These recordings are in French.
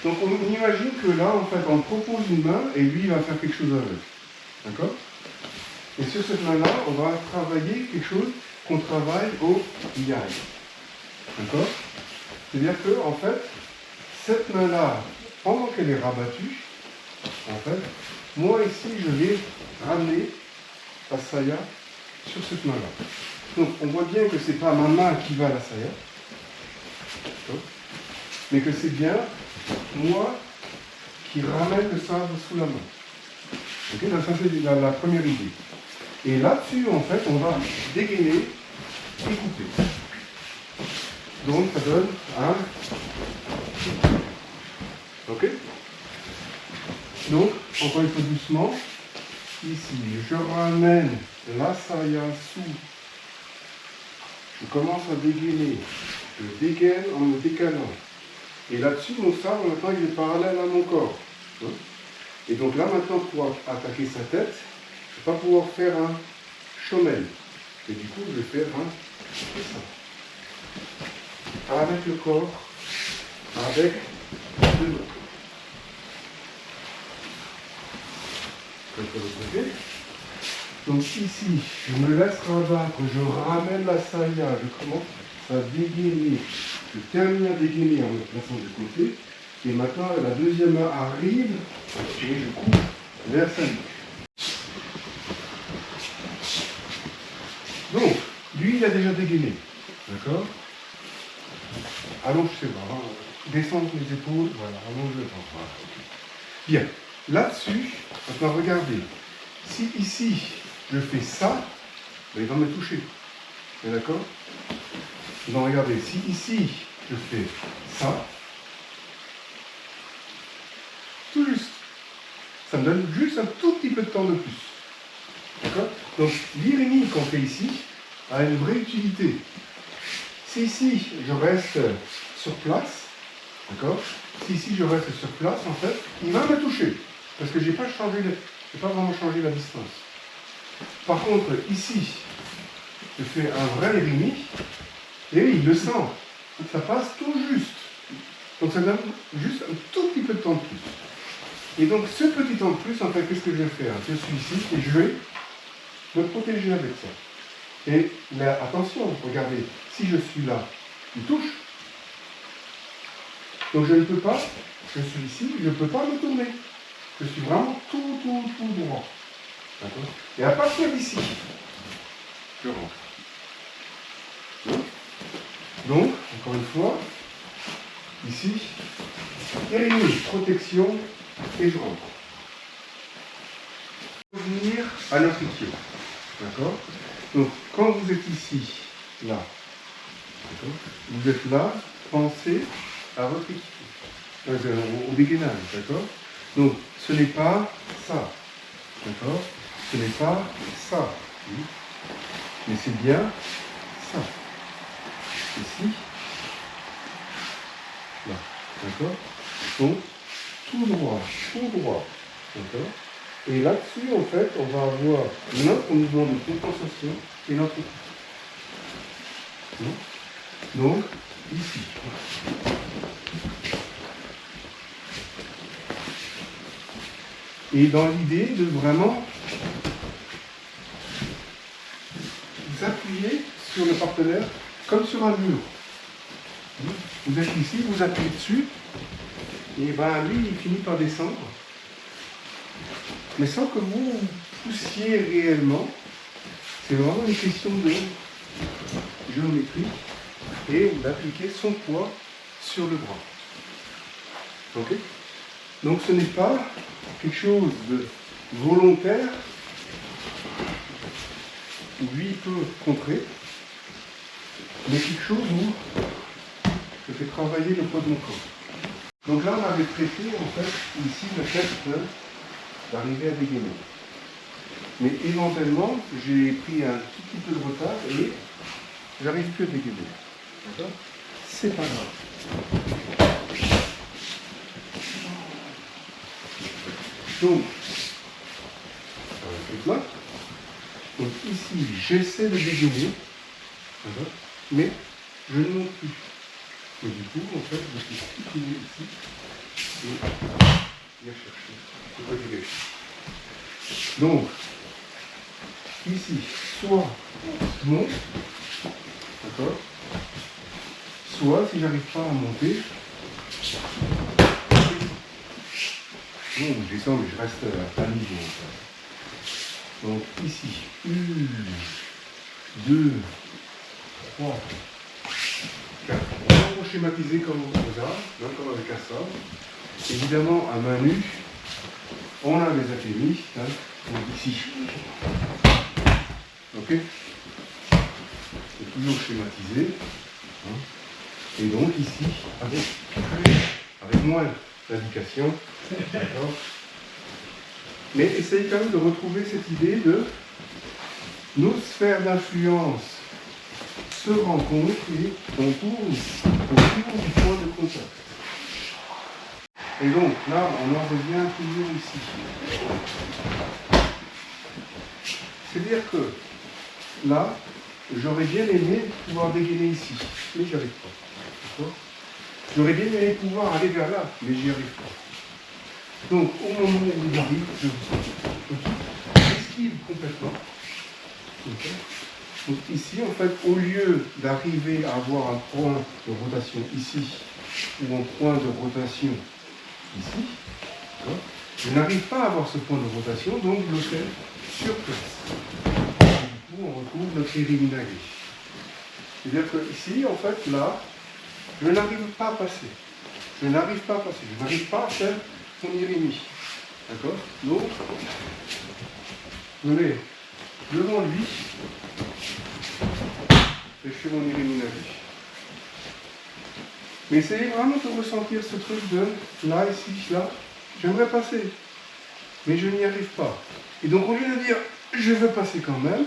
Donc on imagine que là, en fait, on propose une main et lui, il va faire quelque chose avec. D'accord? Et sur cette main-là, on va travailler quelque chose qu'on travaille au yai. D'accord? C'est-à-dire que, en fait, cette main-là, pendant qu'elle est rabattue, en fait, moi ici, je vais ramener la saya sur cette main-là. Donc on voit bien que ce n'est pas ma main qui va à la saya, mais que c'est bien moi qui ramène le sabre sous la main. Okay, donc ça c'est la première idée. Et là-dessus, en fait, on va dégainer et couper. Donc ça donne un... Ok? Donc, encore une fois doucement, ici, je ramène la saya sous. Je commence à dégainer. Je dégaine en me décalant. Et là-dessus, mon sabre, maintenant, il est parallèle à mon corps. Et donc là, maintenant, pour attaquer sa tête, je ne vais pas pouvoir faire un shomen. Et du coup, je vais faire un ça. Avec le corps, avec le dos. Donc ici, je me laisse rabattre, je ramène la saya, je commence à dégainer. Je termine à dégainer en me plaçant de côté. Et maintenant, la deuxième main arrive et je coupe vers sa nuque. Donc, lui, il a déjà dégainé. D'accord? Allonge ses bras, descendre les épaules, voilà, allonge les bras. Voilà. Bien, là-dessus, maintenant regardez, si ici je fais ça, ben, il va me toucher. D'accord? Donc regardez, si ici je fais ça, tout juste, ça me donne juste un tout petit peu de temps de plus. D'accord? Donc l'irimi qu'on fait ici a une vraie utilité. Si ici je reste sur place, d'accord? Si ici je reste sur place, en fait, il va me toucher. Parce que je n'ai pas vraiment changé la distance. Par contre, ici, je fais un vrai irimi, et oui, il le sent. Ça passe tout juste. Donc ça donne juste un tout petit peu de temps de plus. Et donc ce petit temps de plus, en fait, qu'est-ce que je vais faire? Je suis ici et je vais me protéger avec ça. Et là, attention, regardez, si je suis là, il touche. Donc je ne peux pas, je suis ici, je ne peux pas me tourner. Je suis vraiment tout droit. D'accord? Et à partir d'ici, je rentre. Donc, encore une fois, ici, irimi, protection, et je rentre. Revenir à notre ikiyo. D'accord? Donc, quand vous êtes ici, là, vous êtes là, pensez à votre ikiyo. Au dégainage, d'accord? Donc, ce n'est pas ça. D'accord? Ce n'est pas ça. Mais c'est bien ça. Ici. Là. D'accord? Donc, tout droit. D'accord? Et là-dessus, en fait, on va avoir notre mouvement de compensation et notre équipe. Donc, ici. Et dans l'idée de vraiment vous appuyer sur le partenaire comme sur un mur. Vous êtes ici, vous appuyez dessus, et ben lui il finit par descendre, mais sans que vous poussiez réellement. C'est vraiment une question de géométrie et d'appliquer son poids sur le bras. Ok? Donc ce n'est pas quelque chose de volontaire où lui il peut contrer, mais quelque chose où je fais travailler le poids de mon corps. Donc là on avait traité en fait ici le fait d'arriver à dégainer. Mais éventuellement j'ai pris un tout petit peu de retard et j'arrive plus à dégainer. D'accord? C'est pas grave. Donc, là. Donc ici, j'essaie de dégainer, mais je ne monte plus. Et du coup, en fait, je suis stipuler ici. Viens chercher. C'est pas du gâchis. Donc, ici, soit je monte, d'accord, soit si j'arrive pas à monter, bon, je descends mais je reste à niveau. En fait. Donc ici, 1, 2, 3, 4. On va schématiser comme aux arts, comme avec un sabre. Évidemment, à main nue, on a les athémies, hein, donc ici. Ok? C'est toujours schématisé. Hein. Et donc ici, avec moins d'indications. D'accord? Mais essayez quand même de retrouver cette idée de nos sphères d'influence se rencontrent et on tourne autour du point de contact. Et donc là, on en revient toujours ici. C'est-à-dire que là, j'aurais bien aimé pouvoir dégainer ici, mais j'y arrive pas. D'accord? J'aurais bien aimé pouvoir aller vers là, mais j'y arrive pas. Donc au moment où j'arrive, j'esquive complètement. Okay. Donc ici, en fait, au lieu d'arriver à avoir un point de rotation ici, ou un point de rotation ici, je n'arrive pas à avoir ce point de rotation, donc je le fais sur place. Et du coup, on retrouve notre Iriminage. C'est-à-dire que ici, en fait, là, je n'arrive pas à passer. Je n'arrive pas à passer. Je n'arrive pas à faire mon Irimi. D'accord? Donc, je mets devant lui et je fais mon Iriminage. Mais essayez vraiment de ressentir ce truc de là, ici, là. J'aimerais passer, mais je n'y arrive pas. Et donc, au lieu de dire je veux passer quand même,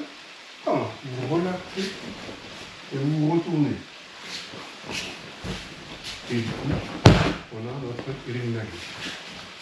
non, vous relaxez et vous vous retournez. Et du coup, on a notre Iriminage.